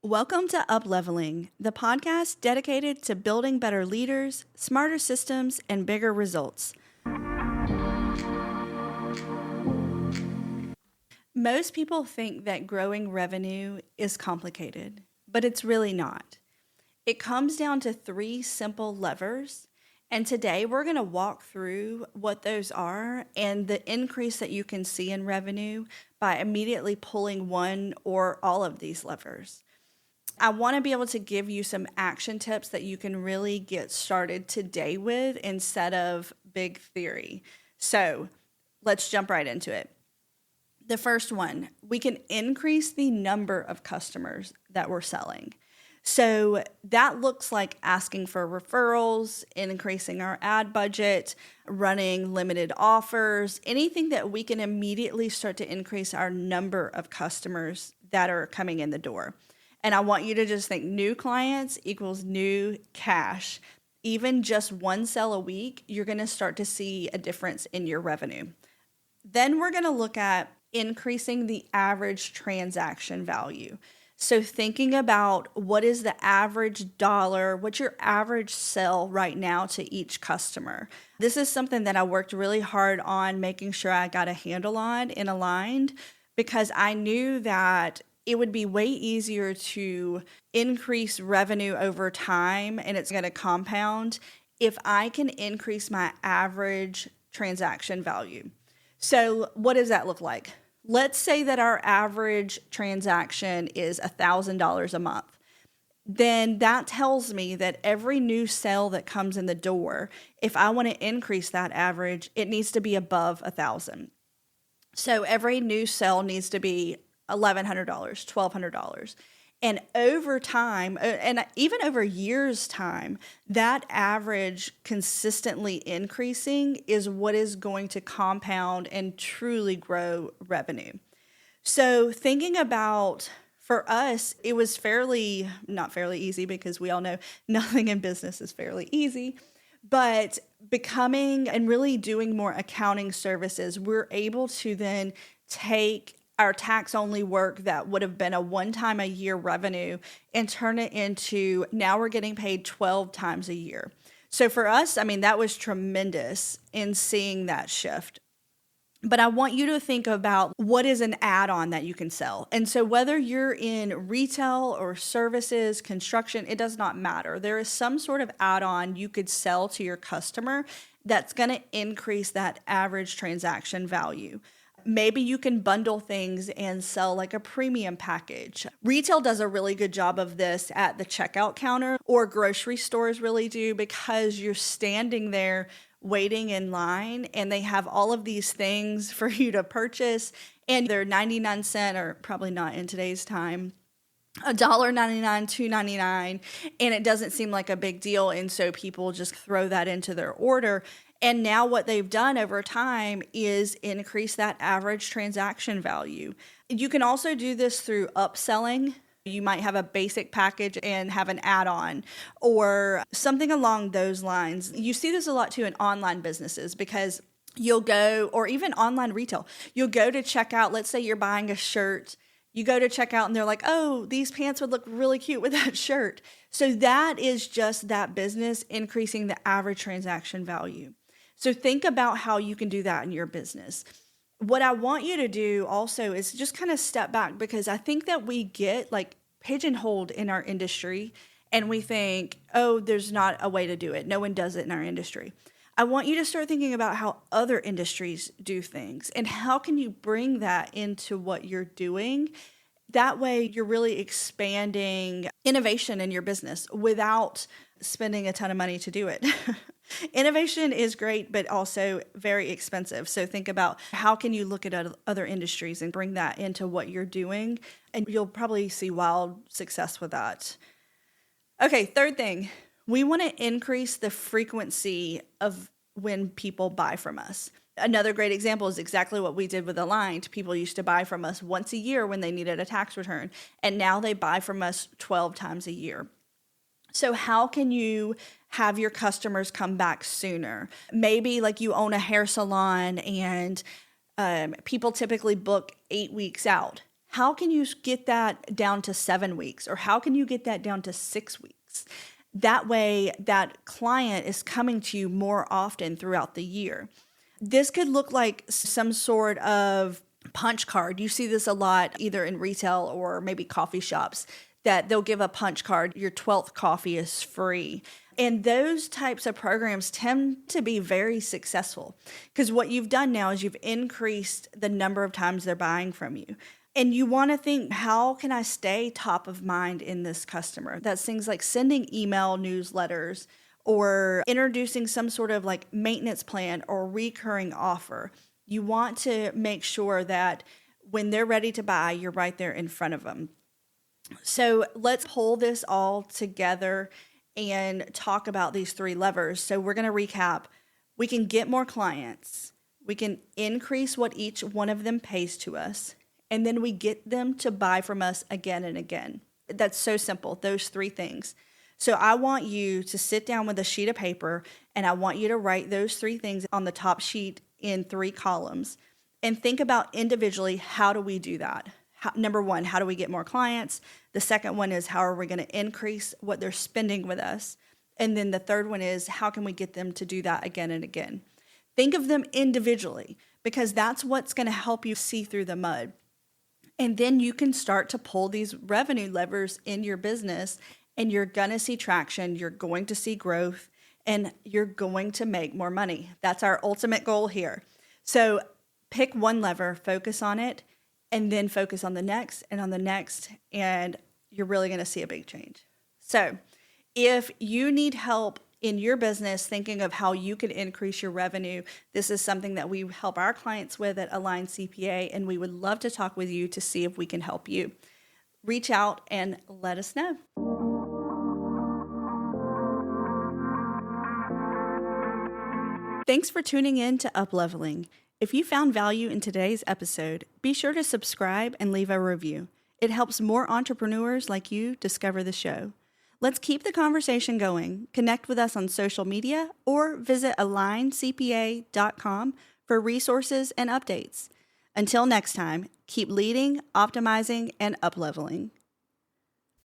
Welcome to Upleveling, the podcast dedicated to building better leaders, smarter systems, and bigger results. Most people think that growing revenue is complicated, but it's really not. It comes down to 3 simple levers, and today we're going to walk through what those are and the increase that you can see in revenue by immediately pulling one or all of these levers. I want to be able to give you some action tips that you can really get started today with instead of big theory. So let's jump right into it. The first one, we can increase the number of customers that we're selling. So that looks like asking for referrals, increasing our ad budget, running limited offers, anything that we can immediately start to increase our number of customers that are coming in the door. And I want you to just think new clients equals new cash. Even just one sale a week, you're going to start to see a difference in your revenue. Then we're going to look at increasing the average transaction value. So thinking about what is the average dollar, what's your average sell right now to each customer. This is something that I worked really hard on making sure I got a handle on in Aligned, because I knew that it would be way easier to increase revenue over time, and it's going to compound if I can increase my average transaction value. So what does that look like? Let's say that our average transaction is $1,000 a month. Then that tells me that every new sale that comes in the door, if I want to increase that average, it needs to be above $1,000. So every new sale needs to be $1,100, $1,200. And over time, and even over years' time, that average consistently increasing is what is going to compound and truly grow revenue. So thinking about, for us, it was not fairly easy, because we all know nothing in business is fairly easy, but becoming and really doing more accounting services, we're able to then take our tax-only work that would have been a one-time-a-year revenue and turn it into, now we're getting paid 12 times a year. So for us, that was tremendous in seeing that shift. But I want you to think about what is an add-on that you can sell. And so whether you're in retail or services, construction, it does not matter. There is some sort of add-on you could sell to your customer that's going to increase that average transaction value. Maybe you can bundle things and sell like a premium package. Retail does a really good job of this at the checkout counter, or grocery stores really do, because you're standing there waiting in line and they have all of these things for you to purchase, and they're 99 cents, or probably not in today's time, $1.99, $2.99, and it doesn't seem like a big deal. And so people just throw that into their order. And now what they've done over time is increase that average transaction value. You can also do this through upselling. You might have a basic package and have an add-on or something along those lines. You see this a lot too in online businesses, because you'll go, or even online retail, you'll go to checkout. Let's say you're buying a shirt. You go to checkout and they're like, oh, these pants would look really cute with that shirt. So that is just that business increasing the average transaction value. So think about how you can do that in your business. What I want you to do also is just kind of step back, because I think that we get like pigeonholed in our industry and we think, oh, there's not a way to do it. No one does it in our industry. I want you to start thinking about how other industries do things and how can you bring that into what you're doing. That way you're really expanding innovation in your business without spending a ton of money to do it. Innovation is great, but also very expensive. So think about how can you look at other industries and bring that into what you're doing, and you'll probably see wild success with that. Okay, third thing, we want to increase the frequency of when people buy from us. Another great example is exactly what we did with Aligned. People used to buy from us once a year when they needed a tax return, and now they buy from us 12 times a year. So how can you have your customers come back sooner? Maybe like you own a hair salon and people typically book 8 weeks out. How can you get that down to 7 weeks? Or how can you get that down to 6 weeks? That way, that client is coming to you more often throughout the year. This could look like some sort of punch card. You see this a lot either in retail or maybe coffee shops, that they'll give a punch card. Your 12th coffee is free. And those types of programs tend to be very successful because what you've done now is you've increased the number of times they're buying from you. And you want to think, how can I stay top of mind in this customer? That's things like sending email newsletters or introducing some sort of like maintenance plan or recurring offer. You want to make sure that when they're ready to buy, you're right there in front of them. So let's pull this all together and talk about these 3 levers. So we're going to recap. We can get more clients. We can increase what each one of them pays to us. And then we get them to buy from us again and again. That's so simple, those 3 things. So I want you to sit down with a sheet of paper and I want you to write those 3 things on the top sheet in 3 columns and think about individually, how do we do that? Number 1, how do we get more clients? The second one is, how are we going to increase what they're spending with us? And then the third one is, how can we get them to do that again and again? Think of them individually because that's what's going to help you see through the mud. And then you can start to pull these revenue levers in your business and you're going to see traction, you're going to see growth, and you're going to make more money. That's our ultimate goal here. So pick one lever, focus on it, and then focus on the next and on the next, and you're really going to see a big change. So if you need help in your business thinking of how you can increase your revenue, this is something that we help our clients with at Aligned CPA, and we would love to talk with you to see if we can help you. Reach out and let us know. Thanks for tuning in to Upleveling. If you found value in today's episode, be sure to subscribe and leave a review. It helps more entrepreneurs like you discover the show. Let's keep the conversation going. Connect with us on social media or visit aligncpa.com for resources and updates. Until next time, keep leading, optimizing, and upleveling.